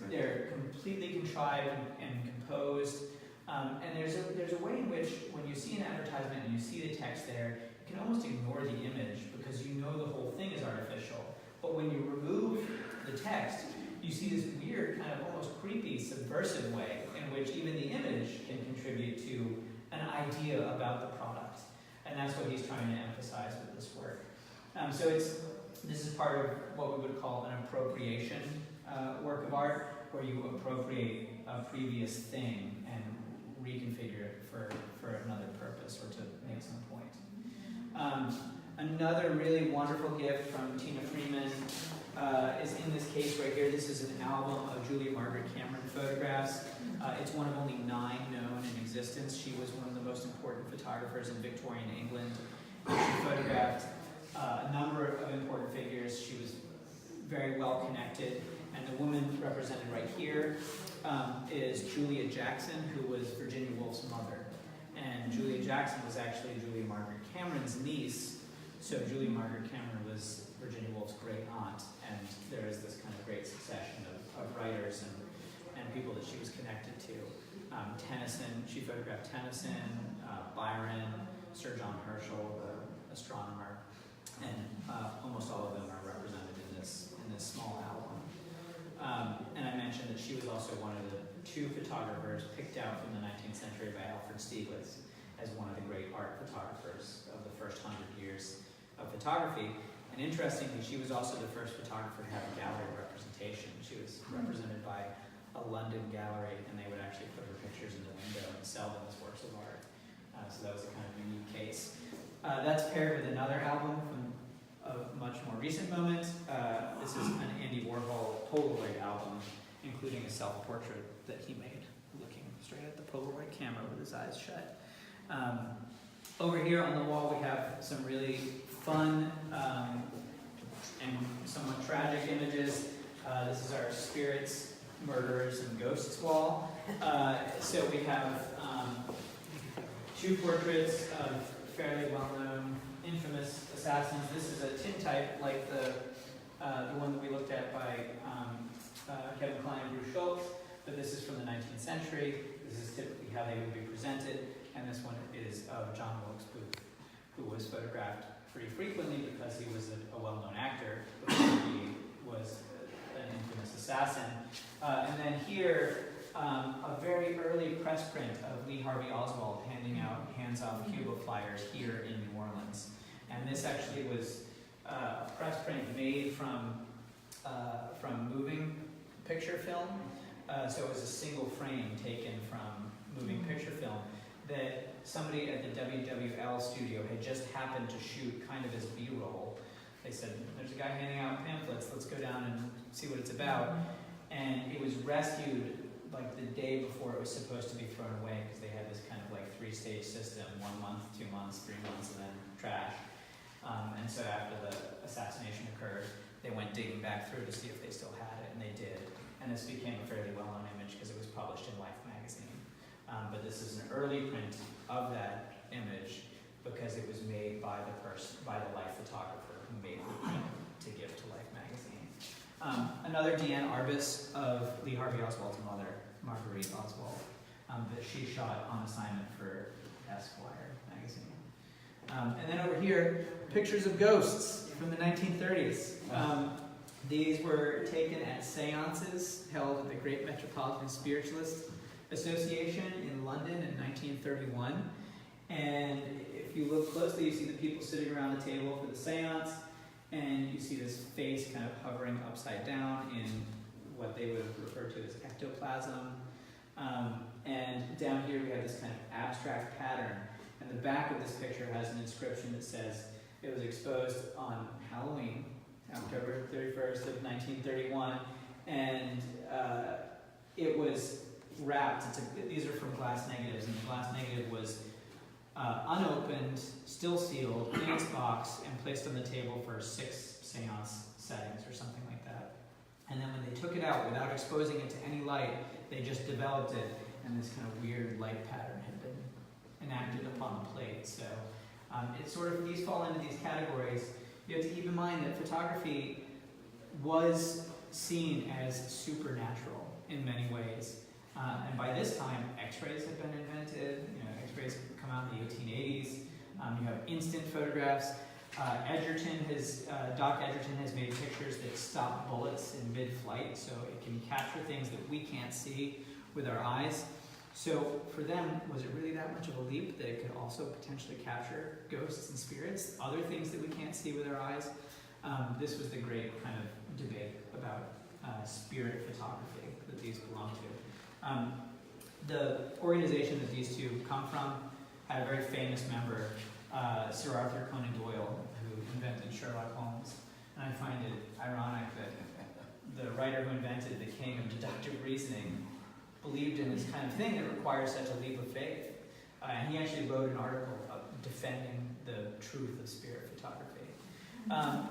They're completely contrived and composed. And there's a way in which, when you see an advertisement and you see the text there, you can almost ignore the image because you know the whole thing is artificial. But when you remove the text, you see this weird, kind of almost creepy, subversive way in which even the image can contribute to an idea about the product. And that's what he's trying to emphasize with this work. So this is part of what we would call an appropriation work of art, where you appropriate a previous thing and reconfigure it for another purpose or to make some point. Another really wonderful gift from Tina Freeman is in this case right here. This is an album of Julia Margaret Cameron photographs. It's one of only 9 known in existence. She was one of the most important photographers in Victorian England. She photographed a number of important figures. She was very well connected. And the woman represented right here is Julia Jackson, who was Virginia Woolf's mother. And Julia Jackson was actually Julia Margaret Cameron's niece. So Julia Margaret Cameron was Virginia Woolf's great aunt. And there is this kind of great succession of writers and people that she was connected to. Tennyson, she photographed Tennyson, Byron, Sir John Herschel, the astronomer, and almost all of them are represented in this small album. And I mentioned that she was also one of the 2 photographers picked out from the 19th century by Alfred Stieglitz as one of the great art photographers of the first 100 years of photography. And interestingly, she was also the first photographer to have a gallery representation. She was represented by a London gallery, and they would actually put her pictures in the window and sell them as works of art. So that was a kind of unique case. That's paired with another album from a much more recent moment. This is an Andy Warhol Polaroid album, including a self-portrait that he made, looking straight at the Polaroid camera with his eyes shut. Over here on the wall, we have some really fun and somewhat tragic images. This is our spirits, murderers, and ghosts wall. So we have 2 portraits of fairly well-known, infamous assassins. This is a tintype, like the one that we looked at by Kevin Klein and Bruce Schultz, but this is from the 19th century. This This is typically how they would be presented, and this one is of John Wilkes Booth, who was photographed pretty frequently because he was a well-known actor, before he was an infamous assassin. And then here, a very early press print of Lee Harvey Oswald handing out hands-off Cuba flyers here in New Orleans. And this actually was a press print made from moving picture film. So it was a single frame taken from moving picture film that somebody at the WWL studio had just happened to shoot kind of as B-roll. They said, there's a guy handing out pamphlets, let's go down and see what it's about. And it was rescued like the day before it was supposed to be thrown away, because they had this kind of like 3-stage system, 1 month, 2 months, 3 months, and then trash. And so after the assassination occurred, they went digging back through to see if they still had it, and they did. And this became a fairly well-known image because it was published in Life magazine. But this is an early print of that image because it was made by the Life photographer who made the print to give to Life magazine. Another Deanne Arbus of Lee Harvey Oswald's mother, Margaret Oswald, that she shot on assignment for Esquire magazine. And then over here, pictures of ghosts from the 1930s. These were taken at seances held at the Great Metropolitan Spiritualist Association in London in 1931. And if you look closely, you see the people sitting around the table for the seance, and you see this face kind of hovering upside down in what they would refer to as ectoplasm. And down here we have this kind of abstract pattern. And the back of this picture has an inscription that says it was exposed on Halloween, October 31st of 1931, and it was wrapped. These are from glass negatives, and the glass negative was unopened, still sealed, in its box, and placed on the table for 6 seance settings or something like that. And then when they took it out without exposing it to any light, they just developed it, and this kind of weird light pattern had been enacted upon the plate. So it's sort of, these fall into these categories. You have to keep in mind that photography was seen as supernatural in many ways. And by this time, X-rays had been invented. You know, X-rays come out in the 1880s. You have instant photographs. Doc Edgerton has made pictures that stop bullets in mid-flight, so it can capture things that we can't see with our eyes. So for them, was it really that much of a leap that it could also potentially capture ghosts and spirits, other things that we can't see with our eyes? This was the great kind of debate about spirit photography that these belong to. The organization that these two come from had a very famous member, Sir Arthur Conan Doyle, who invented Sherlock Holmes. And I find it ironic that the writer who invented the king of deductive reasoning believed in this kind of thing that requires such a leap of faith. And he actually wrote an article defending the truth of spirit photography.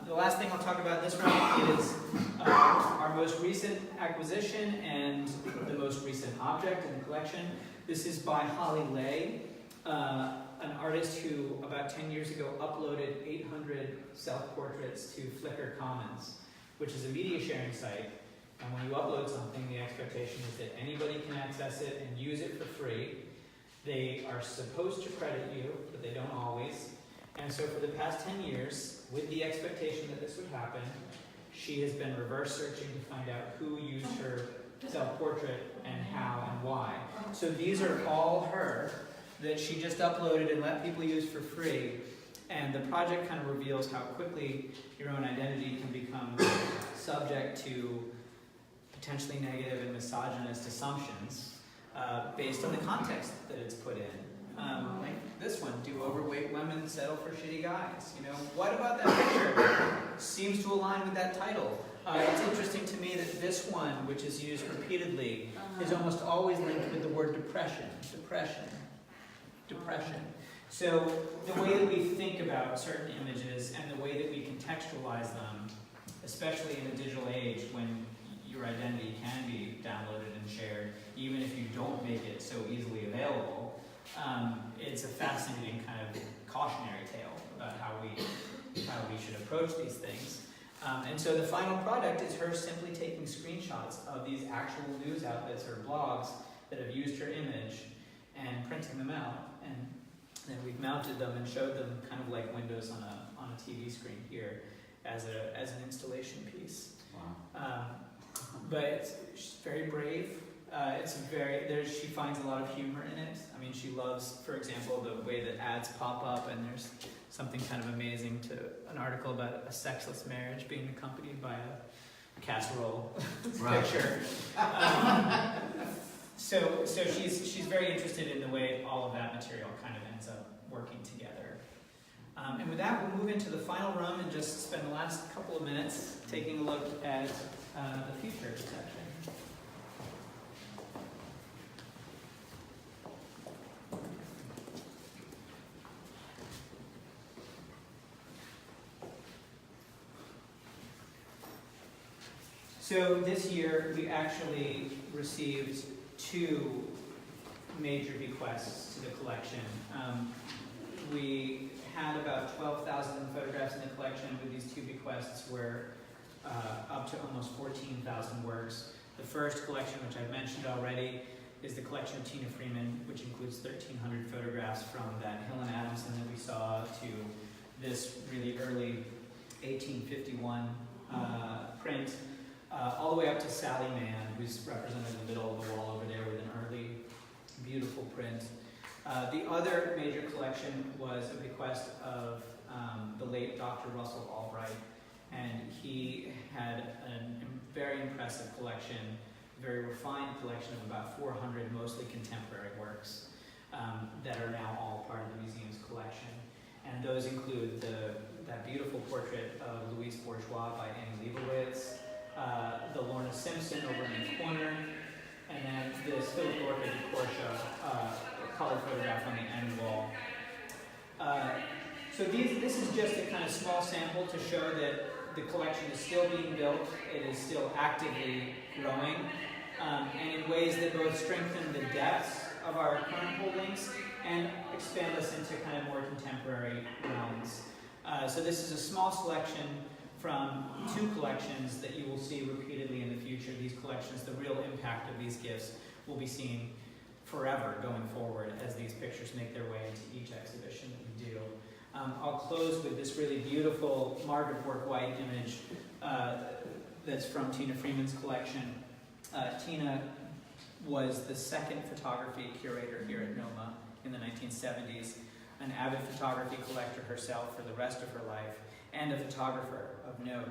The last thing I'll talk about in this round is our most recent acquisition and the most recent object in the collection. This is by Holly Lay, an artist who about 10 years ago uploaded 800 self-portraits to Flickr Commons, which is a media sharing site. And when you upload something, the expectation is that anybody can access it and use it for free. They are supposed to credit you, but they don't always. And so for the past 10 years, with the expectation that this would happen, she has been reverse searching to find out who used her self-portrait and how and why. So these are all her that she just uploaded and let people use for free. And the project kind of reveals how quickly your own identity can become subject to potentially negative and misogynist assumptions based on the context that it's put in. Like this one, do overweight women settle for shitty guys? You know, what about that picture seems to align with that title? It's interesting to me that this one, which is used repeatedly, is almost always linked with the word depression. So the way that we think about certain images and the way that we contextualize them, especially in the digital age when your identity can be downloaded and shared, even if you don't make it so easily available, it's a fascinating kind of cautionary tale about how we should approach these things. And so the final product is her simply taking screenshots of these actual news outlets or blogs that have used her image and printing them out. And then we've mounted them and showed them kind of like windows on a TV screen here as an installation piece. Wow. But she's very brave. She finds a lot of humor in it. I mean, she loves, for example, the way that ads pop up, and there's something kind of amazing to an article about a sexless marriage being accompanied by a casserole picture. So she's very interested in the way all of that material kind of ends up working together. And with that, we'll move into the final room and just spend the last couple of minutes taking a look at the future section. So this year, we actually received 2 major bequests to the collection. We had about 12,000 photographs in the collection. With these 2 bequests, we're up to almost 14,000 works. The first collection, which I've mentioned already, is the collection of Tina Freeman, which includes 1,300 photographs from that Hill and Adamson that we saw to this really early 1851 print. All the way up to Sally Mann, who's represented in the middle of the wall over there with an early, beautiful print. The other major collection was a bequest of the late Dr. Russell Lord, and he had a very impressive collection, very refined collection of about 400 mostly contemporary works that are now all part of the museum's collection. And those include that beautiful portrait of Louise Bourgeois by Annie Leibovitz, the Lorna Simpson over in the corner, and then this Philip Lorca de Portia color photograph on the end wall. So this is just a kind of small sample to show that the collection is still being built, it is still actively growing, and in ways that both strengthen the depths of our current holdings and expand us into kind of more contemporary realms. So this is a small selection from 2 collections that you will see repeatedly in the future. These collections, the real impact of these gifts will be seen forever going forward as these pictures make their way into each exhibition that we do. I'll close with this really beautiful Margaret Bourke-White image that's from Tina Freeman's collection. Tina was the second photography curator here at NOMA in the 1970s, an avid photography collector herself for the rest of her life, and a photographer of note.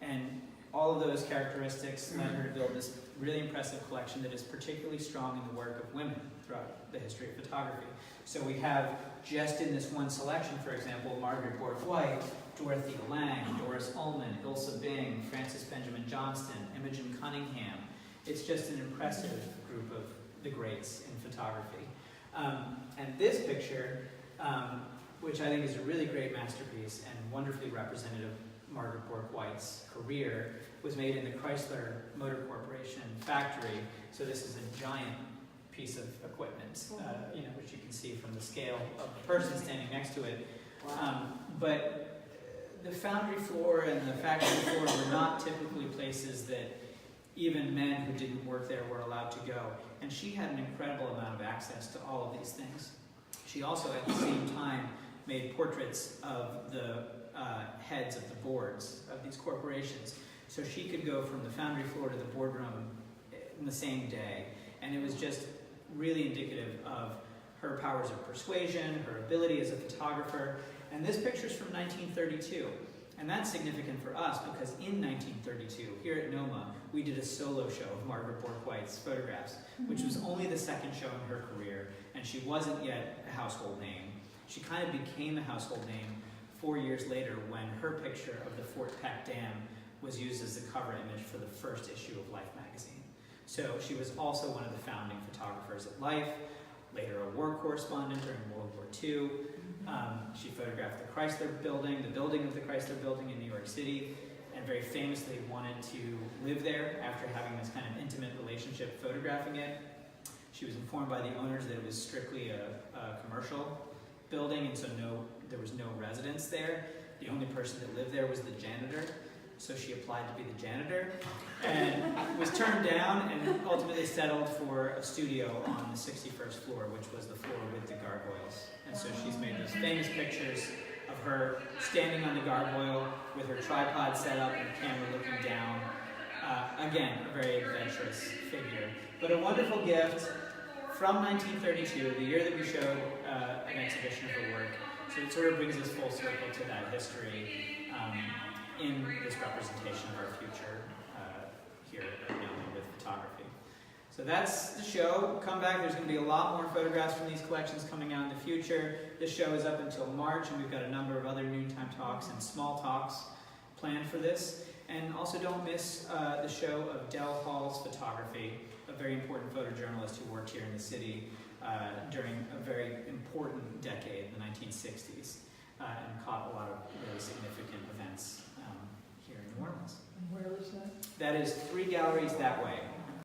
And all of those characteristics led her to build this really impressive collection that is particularly strong in the work of women throughout the history of photography. So we have, just in this one selection, for example, Margaret Bourke-White, Dorothea Lange, Doris Ullman, Ilse Bing, Frances Benjamin Johnston, Imogen Cunningham. It's just an impressive group of the greats in photography. And this picture, which I think is a really great masterpiece and wonderfully representative of Margaret Bourke-White's career, was made in the Chrysler Motor Corporation factory. So this is a giant piece of equipment, which you can see from the scale of the person standing next to it. But the foundry floor and the factory floor were not typically places that even men who didn't work there were allowed to go. And she had an incredible amount of access to all of these things. She also, at the same time, made portraits of the heads of the boards of these corporations. So she could go from the foundry floor to the boardroom in the same day. And it was just really indicative of her powers of persuasion, her ability as a photographer. And this picture's from 1932. And that's significant for us because in 1932, here at NOMA, we did a solo show of Margaret Bourke-White's photographs, which was only the second show in her career, and she wasn't yet a household name. She kind of became a household name 4 years later when her picture of the Fort Peck Dam was used as the cover image for the first issue of Life magazine. So she was also one of the founding photographers at Life, later a war correspondent during World War II. She photographed the Chrysler Building, the building of the Chrysler Building in New York City, and very famously wanted to live there after having this kind of intimate relationship photographing it. She was informed by the owners that it was strictly a commercial building, and so there was no residence there. The only person that lived there was the janitor. so she applied to be the janitor and was turned down and ultimately settled for a studio on the 61st floor, which was the floor with the gargoyles. And so she's made those famous pictures of her standing on the gargoyle with her tripod set up and the camera looking down. Again, a very adventurous figure. But a wonderful gift from 1932, the year that we showed an exhibition of her work. So it sort of brings us full circle to that history in this representation of our future here at NOMA with photography. So that's the show. Come back, there's going to be a lot more photographs from these collections coming out in the future. This show is up until March, and we've got a number of other Noontime talks and small talks planned for this. And also don't miss the show of Del Hall's photography, a very important photojournalist who worked here in the city during a very important decade, the 1960s, and caught a lot of really significant events here in New Orleans. And where is that? That is 3 galleries that way.